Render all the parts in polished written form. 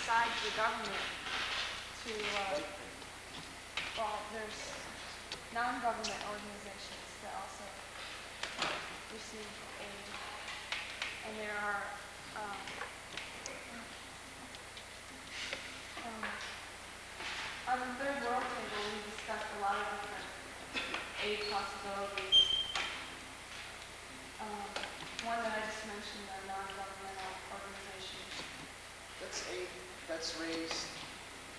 besides the government to, well, there's non-government organizations that also receive aid, and there are on the third world table we discussed a lot of different aid possibilities. One that I just mentioned, the non-governmental organizations. That's aid that's raised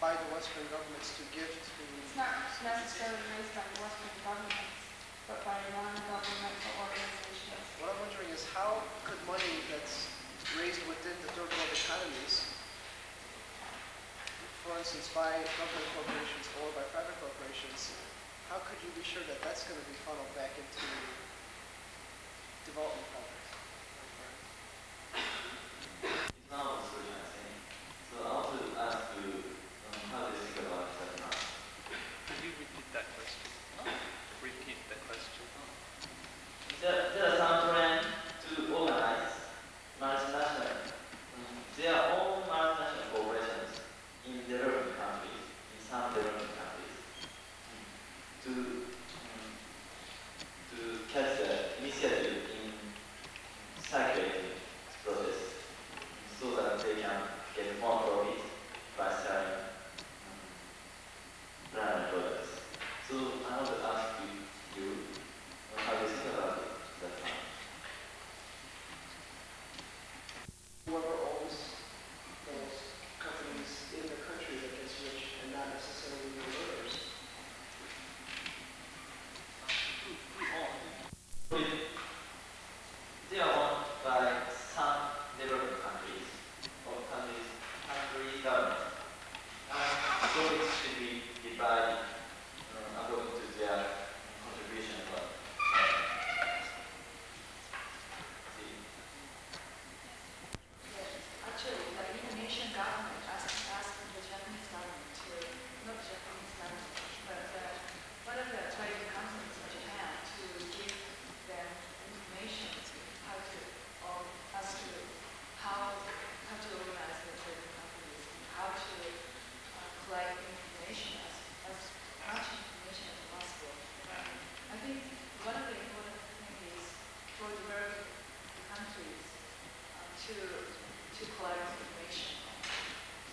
by the Western governments to give to... It's not necessarily raised by the Western governments, but by non-governmental organizations. What I'm wondering is how could money that's raised within the third world economies, for instance, by government corporations or by private corporations, how could you be sure that that's going to be funneled back into development projects? So I want to ask you, how do you think about that now? Could you repeat that question? Repeat the question. There are some trends to organize multinational, their own multinational corporations in developing countries, in some developing countries, to catch the initiative in circulating this process, so that they can get more profit by selling branded products. So I want to ask you how do you think about it? Whoever owns those companies in the country that gets rich and not necessarily the owners. They are owned by some developing countries or country government. So it should be divided according to their contribution as well. Actually, the Indonesian government asked the Japanese government to, not the Japanese government, but one of the trading companies in Japan to give them information how to organize the trading companies, how to collect information, as much information as possible. I think one of the important things is for developing countries to collect information.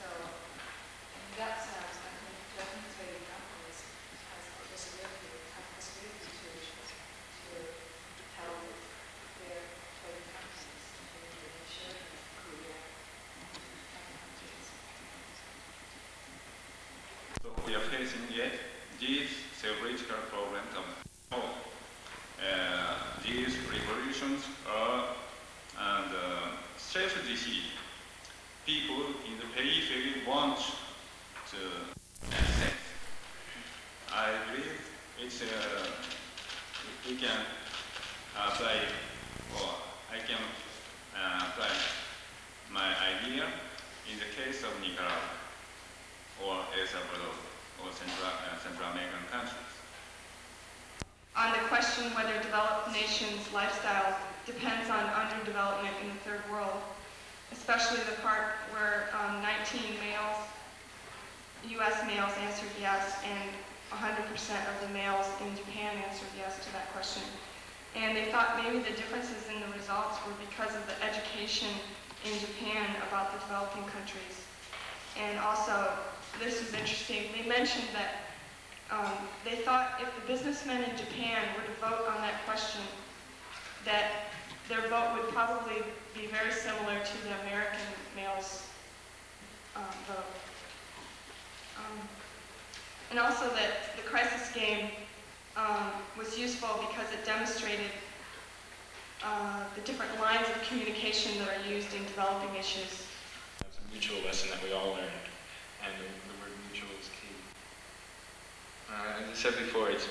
So in that sense, I think Japanese trading companies have the possibility to help their trading companies in Indonesia, Korea, and other countries. So we are facing yet these theoretical problems of how these revolutions are and self-defeat. People in the periphery want to accept. I believe it's we can apply, or I can apply my idea in the case of Nicaragua or El Salvador or Central American countries. On the question whether developed nations' lifestyle depends on underdevelopment in the third world, especially the part where 19 males, U.S. males answered yes, and 100% of the males in Japan answered yes to that question. And they thought maybe the differences in the results were because of the education in Japan about the developing countries. And also, this is interesting, they mentioned that they thought if the businessmen in Japan were to vote on that question, that their vote would probably be very similar to the American males' vote. And also that the crisis game was useful because it demonstrated the different lines of communication that are used in developing issues. It's a mutual lesson that we all learned, and the word mutual is key. As I said before, it's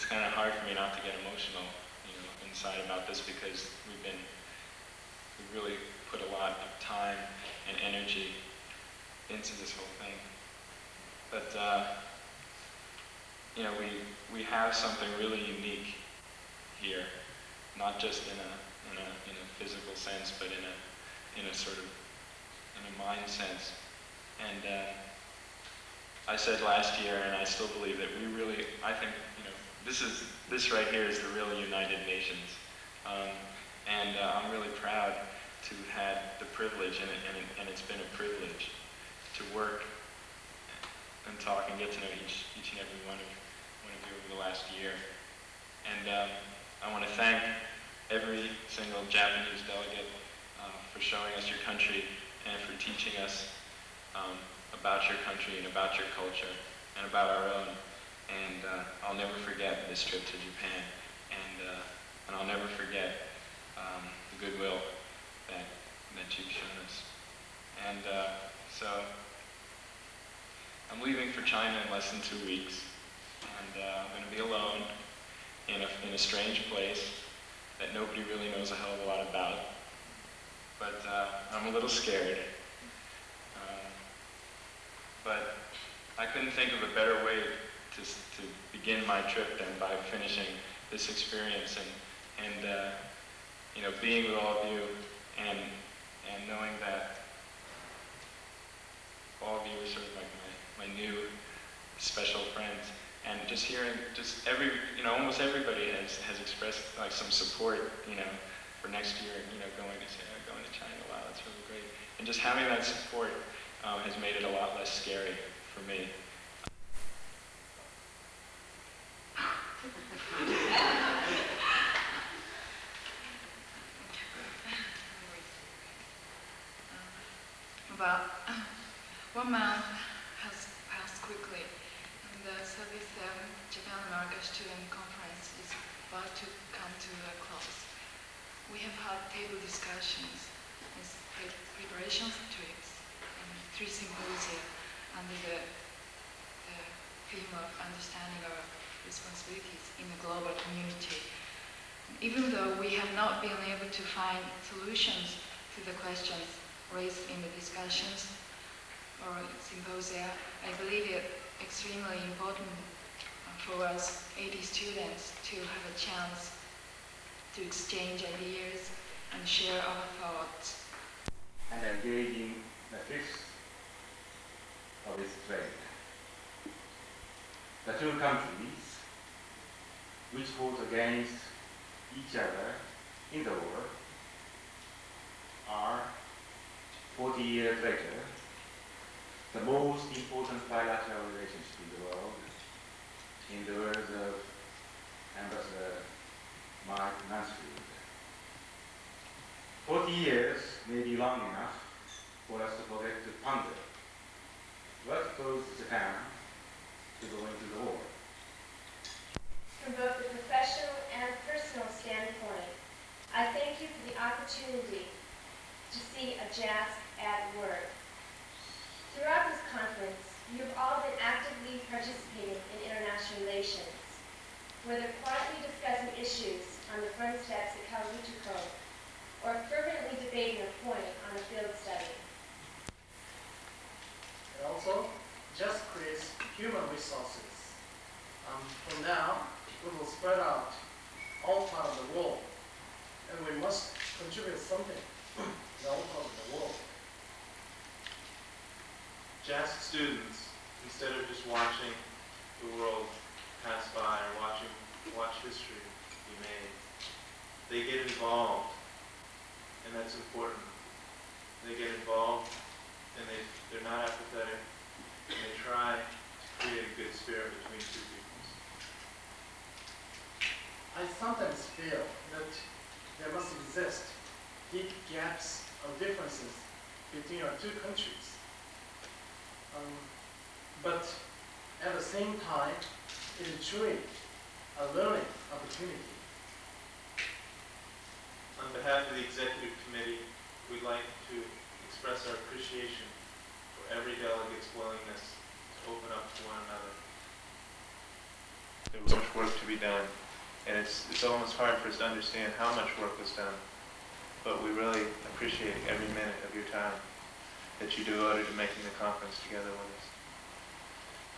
kind of hard for me not to get emotional, inside about this, because we really put a lot of time and energy into this whole thing. But we have something really unique here, not just in a physical sense, but in a sort of in a mind sense. And I said last year, and I still believe that I think, this right here is the real United Nations. I'm really proud to have had the privilege, and it's been a privilege to work and talk and get to know each and every one of you over the last year. And I want to thank every single Japanese delegate for showing us your country and for teaching us about your country and about your culture and about our own. And I'll never forget this trip to Japan, and I'll never forget the goodwill that you've shown us. And so I'm leaving for China in less than 2 weeks, and I'm going to be alone in a strange place that nobody really knows a hell of a lot about. But I'm a little scared. But I couldn't think of a better way to begin my trip than by finishing this experience and being with all of you and knowing that all of you are sort of like my new special friends. And just hearing, almost everybody has expressed like some support, for next year, going to China. Wow, that's really great. And just having that support has made it a lot less scary for me. About 1 month has passed quickly, and the 37th Japan-America Student Conference is about to come to a close. We have had table discussions, preparation trips, and 3 symposia under the theme of understanding our responsibilities in the global community. Even though we have not been able to find solutions to the questions raised in the discussions or symposia, I believe it extremely important for us 80 students to have a chance to exchange ideas and share our thoughts. And engaging the fifth of its trade. The 2 countries which fought against each other in the war are 40 years later the most important bilateral relationship in the world, in the words of Ambassador Mark Mansfield. 40 years may be long enough for us to forget to ponder what caused Japan to go into the war. From both the professional and personal standpoint, I thank you for the opportunity to see a JASC at work. Throughout this conference, you have all been actively participating in international relations, whether quietly discussing issues on the front steps at Kawaguchiko or fervently debating a point on a field study. And also, JASC creates human resources. From now, we will spread out all parts of the world, and we must contribute something in all parts of the world. JASC students, instead of just watching the world pass by or watch history be made, they get involved, and that's important. They get involved, and they're not apathetic, and they try to create a good spirit between 2 peoples. I sometimes feel that there must exist deep gaps of differences between our 2 countries. But at the same time, it is truly a learning opportunity. On behalf of the Executive Committee, we'd like to express our appreciation for every delegate's willingness to open up to one another. There was much work to be done, and it's almost hard for us to understand how much work was done, but we really appreciate every minute of your time that you devoted to making the conference together with us.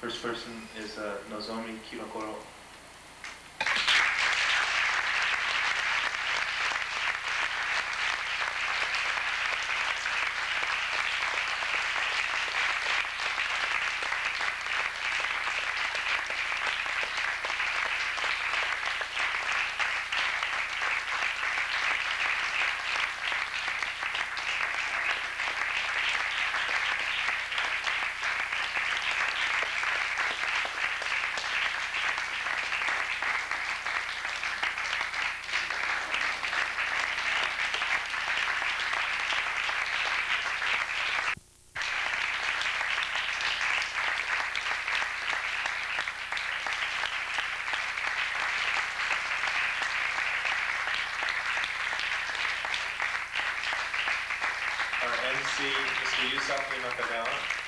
First person is Nozomi Kirokoro. Chisaki Nakagawa.